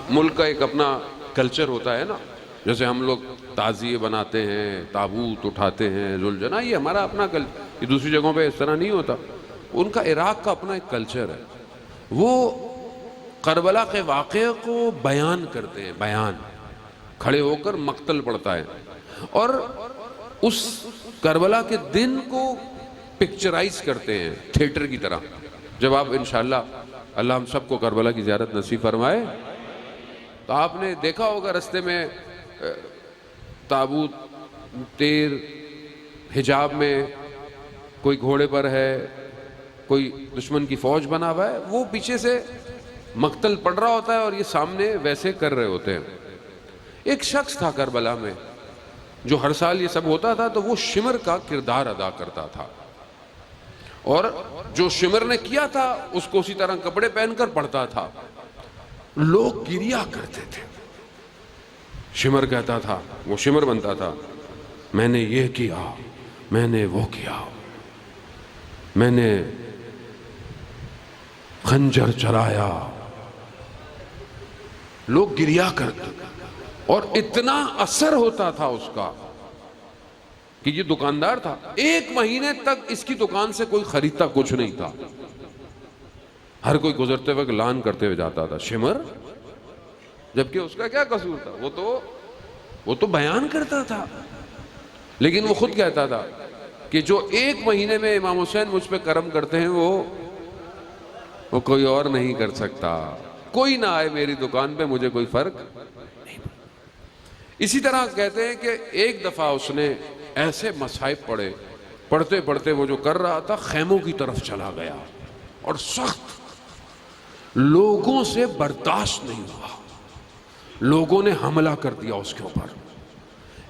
ملک کا ایک اپنا کلچر ہوتا ہے نا، جیسے ہم لوگ تعزیے بناتے ہیں، تابوت اٹھاتے ہیں، ذوالجناح، یہ ہمارا اپنا کلچر، یہ دوسری جگہوں پہ اس طرح نہیں ہوتا۔ ان کا عراق کا اپنا ایک کلچر ہے، وہ کربلا کے واقعے کو بیان کرتے ہیں، بیان کھڑے ہو کر مقتل پڑتا ہے، اور اس کربلا کے دن کو پکچرائز کرتے ہیں تھیٹر کی طرح۔ جب آپ انشاءاللہ اللہ ہم سب کو کربلا کی زیارت نصیب فرمائے تو آپ نے دیکھا ہوگا رستے میں تابوت، تیر، حجاب میں کوئی گھوڑے پر ہے، کوئی دشمن کی فوج بنا ہوا ہے، وہ پیچھے سے مقتل پڑ رہا ہوتا ہے اور یہ سامنے ویسے کر رہے ہوتے ہیں۔ ایک شخص تھا کربلا میں جو ہر سال یہ سب ہوتا تھا تو وہ شمر کا کردار ادا کرتا تھا، اور جو شمر نے کیا تھا اس کو اسی طرح کپڑے پہن کر پڑھتا تھا۔ لوگ گریا کرتے تھے۔ شمر کہتا تھا، وہ شمر بنتا تھا، میں نے یہ کیا، میں نے وہ کیا، میں نے خنجر چلایا۔ لوگ گریا کرتے تھے اور اتنا اثر ہوتا تھا اس کا کہ یہ دکاندار تھا، 1 مہینے تک اس کی دکان سے کوئی خریدتا کچھ نہیں تھا۔ ہر کوئی گزرتے وقت لان کرتے ہوئے جاتا تھا، شمر، جبکہ اس کا کیا قصور تھا؟ وہ تو بیان کرتا تھا، لیکن وہ خود کہتا تھا کہ جو 1 مہینے میں امام حسین مجھ پہ کرم کرتے ہیں وہ کوئی اور نہیں کر سکتا، کوئی نہ آئے میری دکان پہ، مجھے کوئی فرق نہیں۔ اسی طرح کہتے ہیں کہ ایک دفعہ اس نے ایسے مصائب پڑھے، پڑھتے پڑھتے وہ جو کر رہا تھا خیموں کی طرف چلا گیا، اور سخت لوگوں سے برداشت نہیں ہوا، لوگوں نے حملہ کر دیا اس کے اوپر،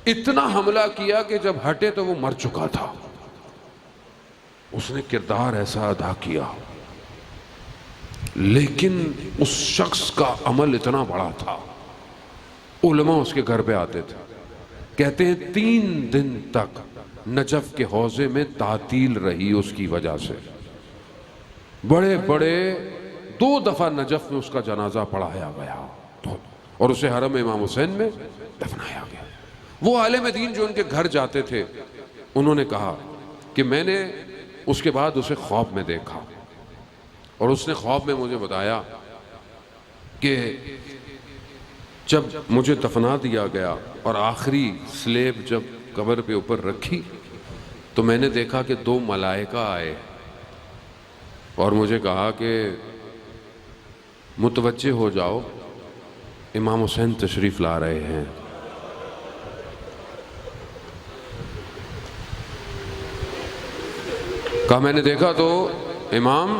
اتنا حملہ کیا کہ جب ہٹے تو وہ مر چکا تھا۔ اس نے کردار ایسا ادا کیا، لیکن اس شخص کا عمل اتنا بڑا تھا، علماء اس کے گھر پہ آتے تھے، کہتے ہیں 3 دن تک نجف کے حوضے میں تعطیل رہی اس کی وجہ سے، بڑے بڑے 2 دفعہ نجف میں اس کا جنازہ پڑھایا گیا اور اسے حرم امام حسین میں دفنایا گیا۔ وہ عالم دین جو ان کے گھر جاتے تھے انہوں نے کہا کہ میں نے اس کے بعد اسے خواب میں دیکھا، اور اس نے خواب میں مجھے بتایا کہ جب مجھے دفنا دیا گیا اور آخری سلیب جب قبر پہ اوپر رکھی تو میں نے دیکھا کہ 2 ملائکہ آئے اور مجھے کہا کہ متوجہ ہو جاؤ، امام حسین تشریف لا رہے ہیں۔ کہا میں نے دیکھا تو امام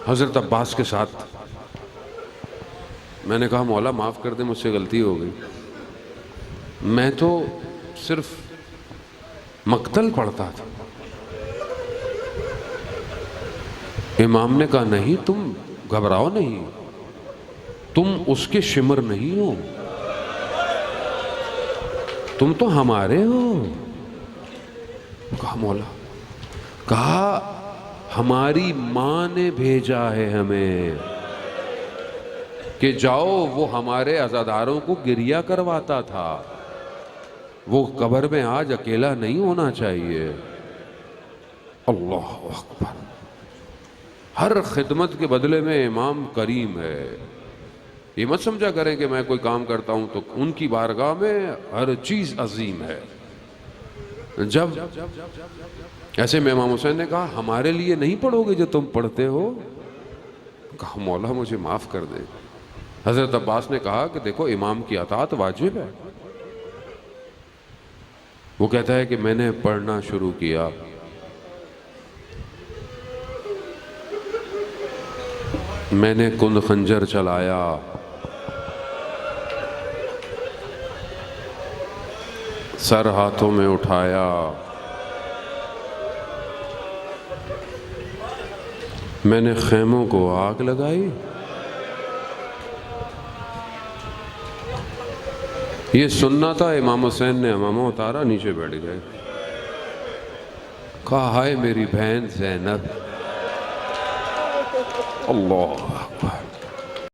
حضرت عباس کے ساتھ۔ میں نے کہا مولا معاف کر دے، مجھ سے غلطی ہو گئی، میں تو صرف مقتل پڑھتا تھا۔ امام نے کہا نہیں، تم گھبراؤ نہیں، تم اس کے شمر نہیں ہو، تم تو ہمارے ہو۔ کہا مولا، کہا ہماری ماں نے بھیجا ہے ہمیں کہ جاؤ، وہ ہمارے عزاداروں کو گریہ کرواتا تھا، وہ قبر میں آج اکیلا نہیں ہونا چاہیے۔ اللہ اکبر۔ ہر خدمت کے بدلے میں امام کریم ہے۔ یہ مت سمجھا کریں کہ میں کوئی کام کرتا ہوں تو ان کی بارگاہ میں ہر چیز عظیم ہے۔ جب ایسے میں امام حسین نے کہا ہمارے لیے نہیں پڑھو گے جو تم پڑھتے ہو؟ کہا مولا مجھے معاف کر دے۔ حضرت عباس نے کہا کہ دیکھو امام کی اطاعت واجب ہے۔ وہ کہتا ہے کہ میں نے پڑھنا شروع کیا، میں نے کند خنجر چلایا، سر ہاتھوں میں اٹھایا، میں نے خیموں کو آگ لگائی۔ یہ سننا تھا، امام حسین نے امامہ اتارا، نیچے بیٹھ گئے۔ کہا ہائے میری بہن زینب۔ اللہ